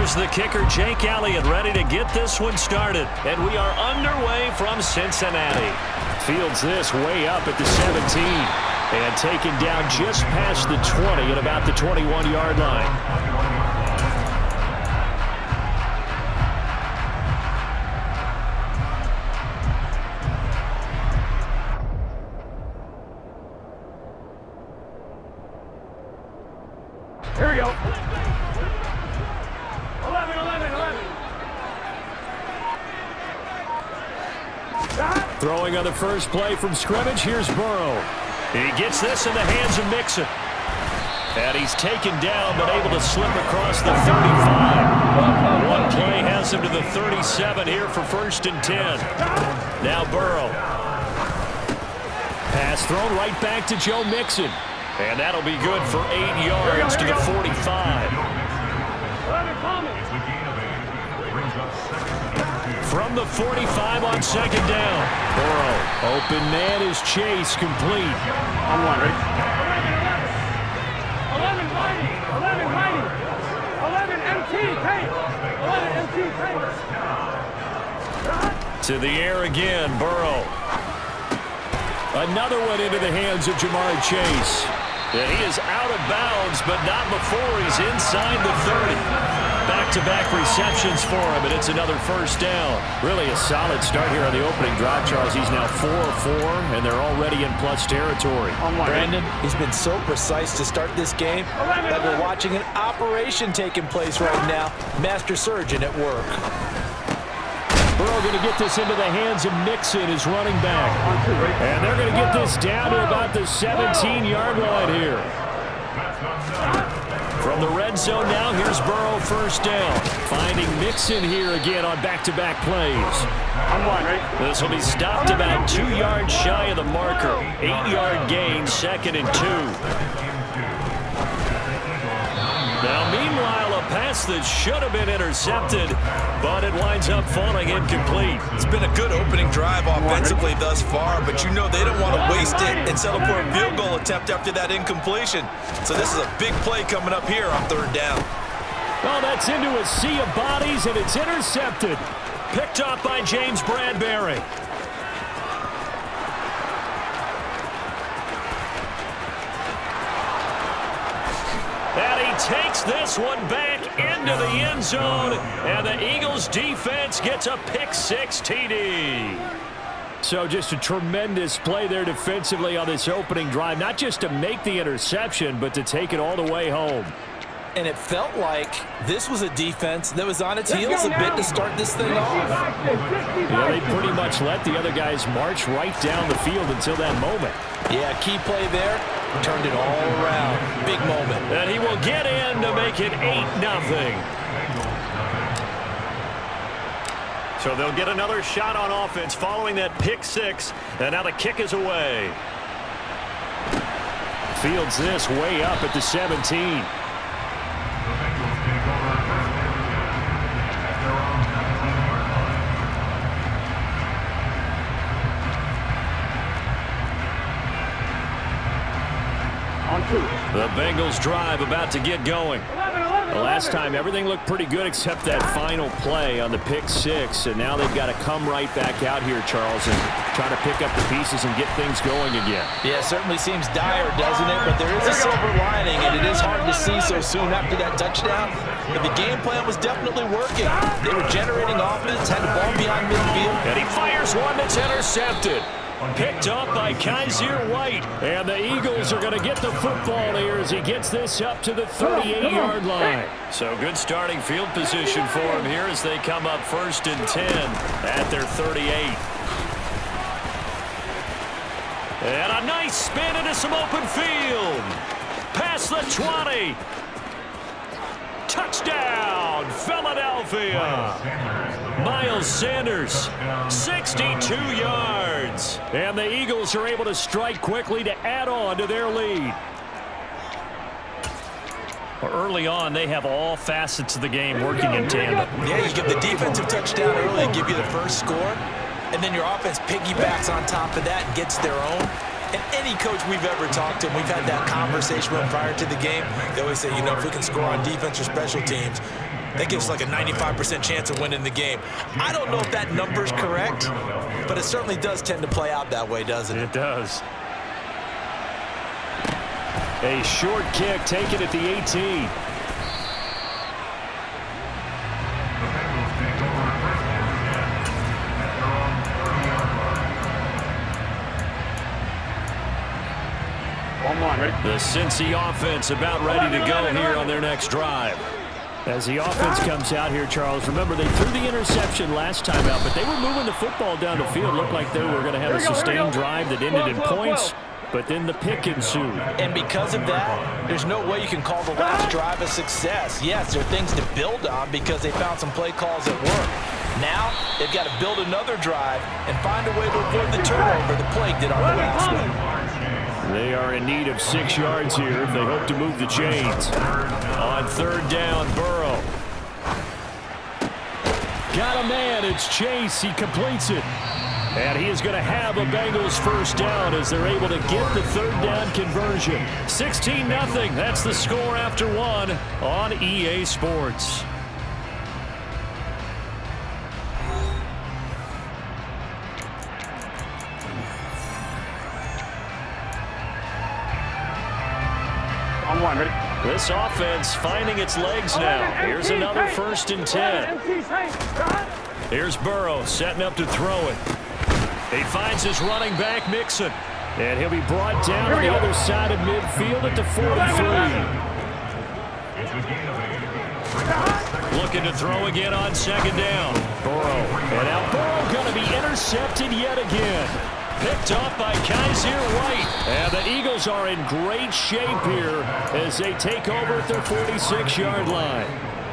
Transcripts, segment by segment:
Here's the kicker, Jake Elliott, ready to get this one started. And we are underway from Cincinnati. Fields this way up at the 17. And taken down just past the 20 at about the 21-yard line. Here we go. 11. Throwing on the first play from scrimmage, here's Burrow. He gets this in the hands of Mixon. And he's taken down, but able to slip across the 35. One play has him to the 37 here for 1st and 10. Now Burrow. Pass thrown right back to Joe Mixon. And that'll be good for 8 yards to the 45. From the 45 on 2nd down. Burrow, open man is Chase, complete. On one, ready? 11 fighting. 11 MT, paint. 11 MT, paint. To the air again, Burrow. Another one into the hands of Jamar Chase. And he is out of bounds, but not before he's inside the 30. Back-to-back receptions for him, and it's another 1st down. Really a solid start here on the opening drive, Charles. He's now 4 of 4, and they're already in plus territory. Brandon, he's been so precise to start this game that we're watching an operation taking place right now. Master surgeon at work. Burrow going to get this into the hands of Mixon, his running back. And they're going to get this down to about the 17-yard line here. From the red zone now, here's Burrow 1st down. Finding Mixon here again on back-to-back plays. This will be stopped about 2 yards shy of the marker. 8-yard gain, 2nd and 2. Now, meanwhile, a pass that should have been intercepted, but it winds up falling incomplete. It's been a good opening drive offensively thus far, but you know they don't want to waste it and settle for a field goal attempt after that incompletion. So this is a big play coming up here on 3rd down. Well, that's into a sea of bodies, and it's intercepted. Picked up by James Bradbury. And he takes this one back into the end zone, and the Eagles defense gets a pick-6 TD. So just a tremendous play there defensively on this opening drive, not just to make the interception, but to take it all the way home. And it felt like this was a defense that was on its heels a bit to start this thing off. Yeah, they pretty much let the other guys march right down the field until that moment. Yeah, key play there. Turned it all around. Big moment. And he will get in to make it 8-0. So they'll get another shot on offense following that pick-6. And now the kick is away. Fields this way up at the 17. The Bengals drive about to get going. The last time everything looked pretty good except that final play on the pick-6, and now they've got to come right back out here, Charles, and try to pick up the pieces and get things going again. Yeah, it certainly seems dire, doesn't it? But there is a silver lining, and it is hard to see so soon after that touchdown. But the game plan was definitely working. They were generating offense, had the ball beyond midfield. And he fires one that's intercepted. Picked up by Kaiser White. And the Eagles are going to get the football here as he gets this up to the 38-yard line. So good starting field position for him here as they come up 1st and 10 at their 38. And a nice spin into some open field. Past the 20. Touchdown, Philadelphia. Miles Sanders, 62 yards. And the Eagles are able to strike quickly to add on to their lead. Early on, they have all facets of the game working in tandem. Yeah, you give the defensive touchdown early, give you the first score, and then your offense piggybacks on top of that and gets their own. And any coach we've ever talked to, we've had that conversation with prior to the game. They always say, you know, if we can score on defense or special teams, that gives like a 95% chance of winning the game. I don't know if that number's correct, but it certainly does tend to play out that way, doesn't it? It does. A short kick taken at the 18. The Cincy offense about ready to go here on their next drive. As the offense comes out here, Charles, remember they threw the interception last time out, but they were moving the football down the field. Looked like they were going to have a sustained drive that ended in points, but then the pick ensued. And because of that, there's no way you can call the last drive a success. Yes, there are things to build on because they found some play calls that work. Now, they've got to build another drive and find a way to avoid the turnover that plagued it on the last one. They are in need of 6 yards here if they hope to move the chains. On third down, Burrow. Got a man. It's Chase. He completes it. And he is going to have a Bengals first down as they're able to get the third down conversion. 16-0. That's the score after one on EA Sports. On one, ready? This offense finding its legs now. Here's another 1st and 10. Here's Burrow setting up to throw it. He finds his running back, Mixon. And he'll be brought down on the other side of midfield at the 43. Looking to throw again on 2nd down. Burrow. And now Burrow going to be intercepted yet again. Picked off by Kaiser White. And the Eagles are in great shape here as they take over at their 46-yard line.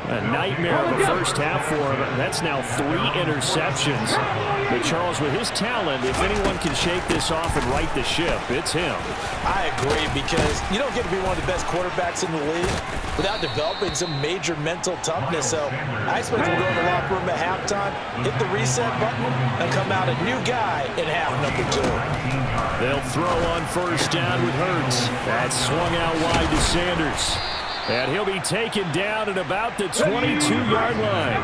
A nightmare of a first half for him. That's now 3 interceptions. But Charles, with his talent, if anyone can shake this off and right the ship, it's him. I agree, because you don't get to be one of the best quarterbacks in the league without developing some major mental toughness. So I expect him to go in the locker room at halftime, hit the reset button, and come out a new guy in half number 2. They'll throw on first down with Hurts. That's swung out wide to Sanders. And he'll be taken down at about the 22-yard line.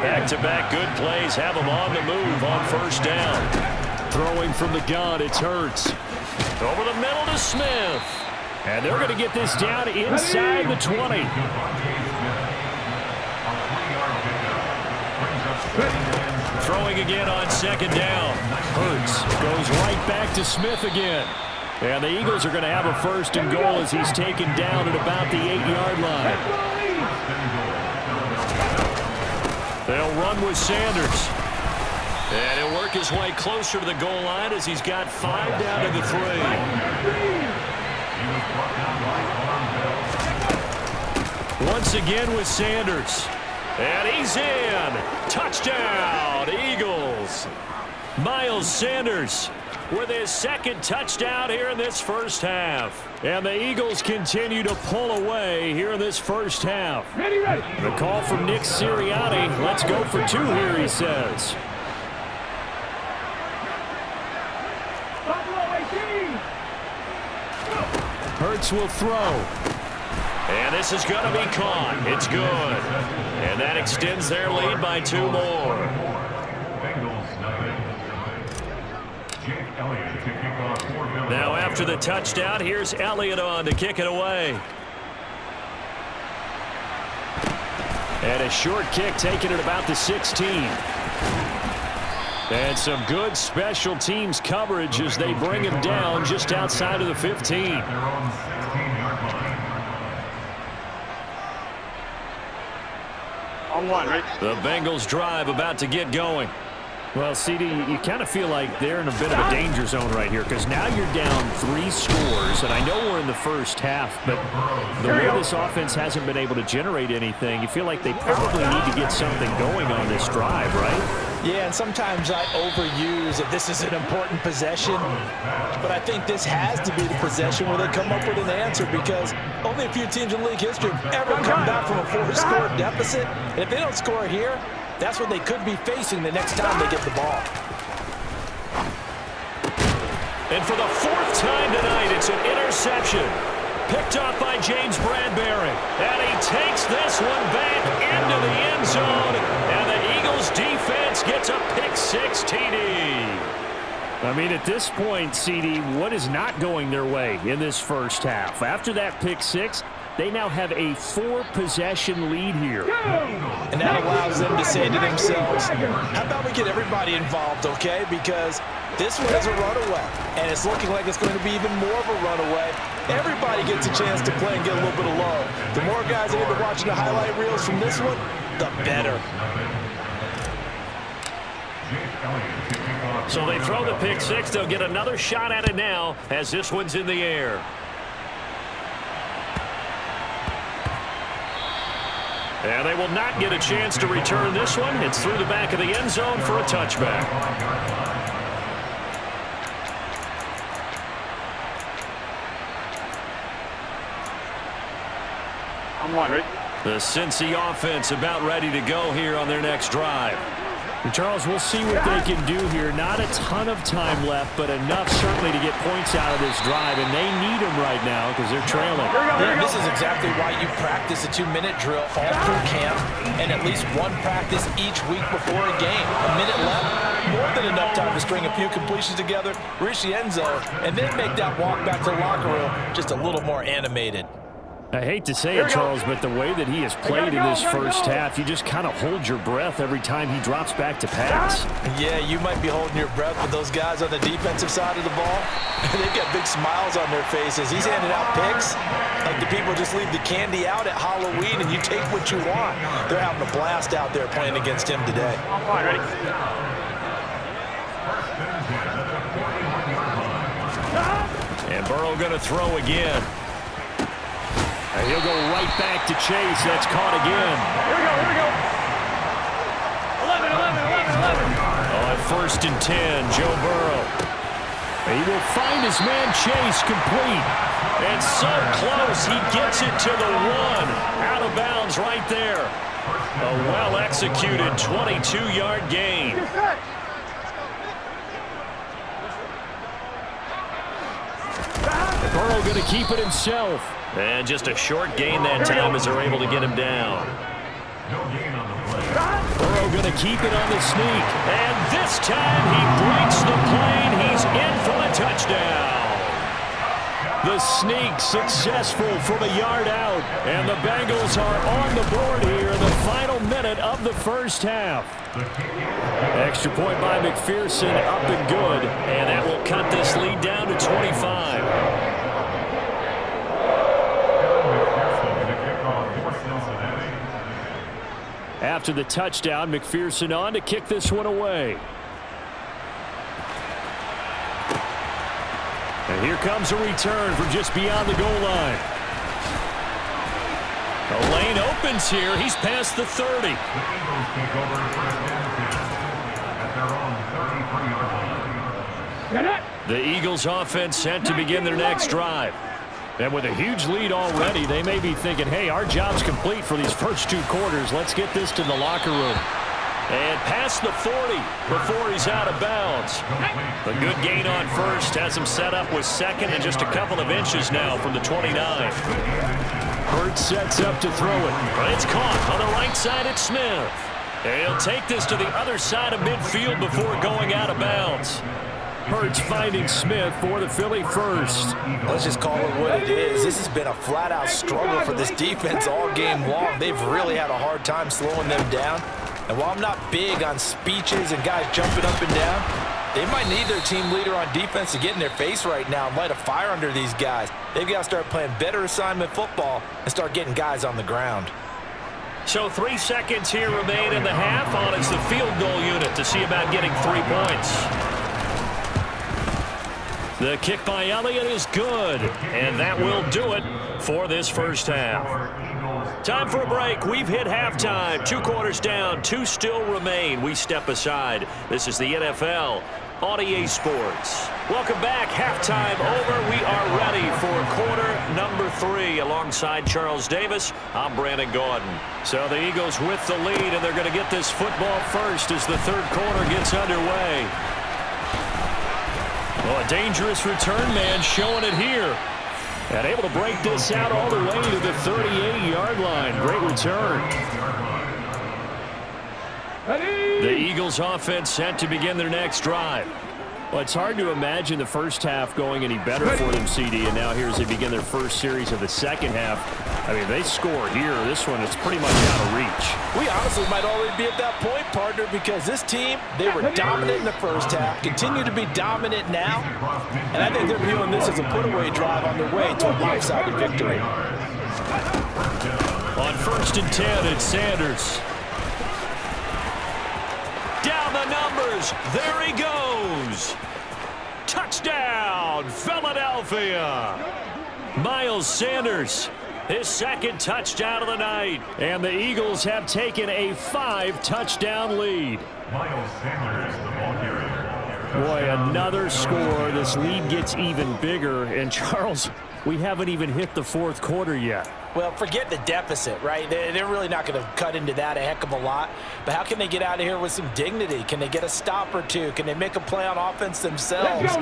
Back-to-back good plays have him on the move on first down. Throwing from the gun, it's Hurts. Over the middle to Smith. And they're going to get this down inside the 20. Throwing again on 2nd down. Hurts goes right back to Smith again. And the Eagles are going to have a 1st and goal as he's taken down at about the 8-yard line. They'll run with Sanders. And he'll work his way closer to the goal line as he's got 5 down to the 3. Once again with Sanders. And he's in. Touchdown, Eagles. Miles Sanders with his 2nd touchdown here in this first half. And the Eagles continue to pull away here in this first half. Ready, ready. The call from Nick Sirianni. Let's go for 2 here, he says. Hurts will throw. And this is going to be caught. It's good. And that extends their lead by 2 more. Now after the touchdown, here's Elliott on to kick it away. And a short kick taken at about the 16. And some good special teams coverage as they bring him down just outside of the 15. On one, right? The Bengals drive about to get going. Well, CD, you kind of feel like they're in a bit of a danger zone right here because now you're down 3 scores, and I know we're in the first half, but the way this offense hasn't been able to generate anything, you feel like they probably need to get something going on this drive, right? Yeah, and sometimes I overuse that this is an important possession, but I think this has to be the possession where they come up with an answer because only a few teams in league history have ever come back from a 4-score deficit, and if they don't score here, that's what they could be facing the next time they get the ball. And for the 4th time tonight, it's an interception. Picked off by James Bradbury. And he takes this one back into the end zone. And the Eagles defense gets a pick-6 TD. I mean, at this point, CD, what is not going their way in this first half? After that pick-6, they now have a 4-possession lead here. And that allows them to say to themselves, how about we get everybody involved, okay? Because this one is a runaway, and it's looking like it's going to be even more of a runaway. Everybody gets a chance to play and get a little bit of love. The more guys that end up watching the highlight reels from this one, the better. So they throw the pick-6. They'll get another shot at it now as this one's in the air. And they will not get a chance to return this one. It's through the back of the end zone for a touchback. I'm one, ready? The Cincy offense about ready to go here on their next drive. And Charles, we'll see what they can do here. Not a ton of time left, but enough certainly to get points out of this drive, and they need them right now because they're trailing. This is exactly why you practice a 2-minute drill all through camp and at least one practice each week before a game. A minute left, more than enough time to string a few completions together, reach the end zone, and then make that walk back to the locker room just a little more animated. I hate to say it, Charles, but the way that he has played in this first half, you just kind of hold your breath every time he drops back to pass. Yeah, you might be holding your breath, but those guys on the defensive side of the ball, they've got big smiles on their faces. He's handing out picks like the people just leave the candy out at Halloween and you take what you want. They're having a blast out there playing against him today. I'm fine, ready? And Burrow going to throw again. And he'll go right back to Chase. That's caught again. Here we go. 11. On 1st and 10, Joe Burrow. He will find his man Chase complete. And so close, he gets it to the 1. Out of bounds right there. A well-executed 22-yard gain. Burrow going to keep it himself. And just a short gain that time as they're able to get him down. Burrow going to keep it on the sneak. And this time he breaks the plane. He's in for a touchdown. The sneak successful from a yard out. And the Bengals are on the board here in the final minute of the first half. Extra point by McPherson, up and good. And that will cut this lead down to 25. After the touchdown, McPherson on to kick this one away. And here comes a return from just beyond the goal line. The lane opens here. He's past the 30. The Eagles offense set to begin their next drive. And with a huge lead already, they may be thinking, hey, our job's complete for these first 2 quarters. Let's get this to the locker room. And past the 40 before he's out of bounds. A good gain on first has him set up with second and just a couple of inches now from the 29. Hurts sets up to throw it. But it's caught on the right side at Smith. And he'll take this to the other side of midfield before going out of bounds. Hurts finding Smith for the Philly first. Let's just call it what it is. This has been a flat-out struggle for this defense all game long. They've really had a hard time slowing them down. And while I'm not big on speeches and guys jumping up and down, they might need their team leader on defense to get in their face right now and light a fire under these guys. They've got to start playing better assignment football and start getting guys on the ground. So 3 seconds here remain in the half. On it's the field goal unit to see about getting 3 points. The kick by Elliott is good, and that will do it for this first half. Time for a break. We've hit halftime. 2 quarters down, 2 still remain. We step aside. This is the NFL on EA Sports. Welcome back. Halftime over. We are ready for quarter number 3. Alongside Charles Davis, I'm Brandon Gordon. So the Eagles with the lead, and they're going to get this football first as the 3rd quarter gets underway. Well, a dangerous return man showing it here. And able to break this out all the way to the 38-yard line. Great return. The Eagles offense set to begin their next drive. Well, it's hard to imagine the first half going any better for them, CD, and now here as they begin their first series of the second half. I mean, they score here. This one, it's pretty much out of reach. We honestly might already be at that point, partner, because this team, they were dominant in the first half, continue to be dominant now, and I think they're viewing this as a put-away drive on their way to a lopsided victory. On 1st and 10, it's Sanders. Down the numbers. There he goes. Touchdown, Philadelphia. Miles Sanders, his second touchdown of the night. And the Eagles have taken a 5-touchdown lead. Miles Sanders, the ball carrier. Boy, another score. This lead gets even bigger. And, Charles, we haven't even hit the fourth quarter yet. Well, forget the deficit, right? They're really not going to cut into that a heck of a lot. But how can they get out of here with some dignity? Can they get a stop or two? Can they make a play on offense themselves?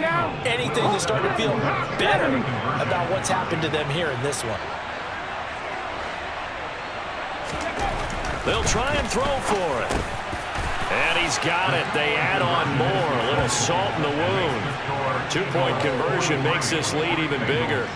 Anything to start to feel better about what's happened to them here in this one. They'll try and throw for it. And he's got it. They add on more. A little salt in the wound. 2-point conversion makes this lead even bigger.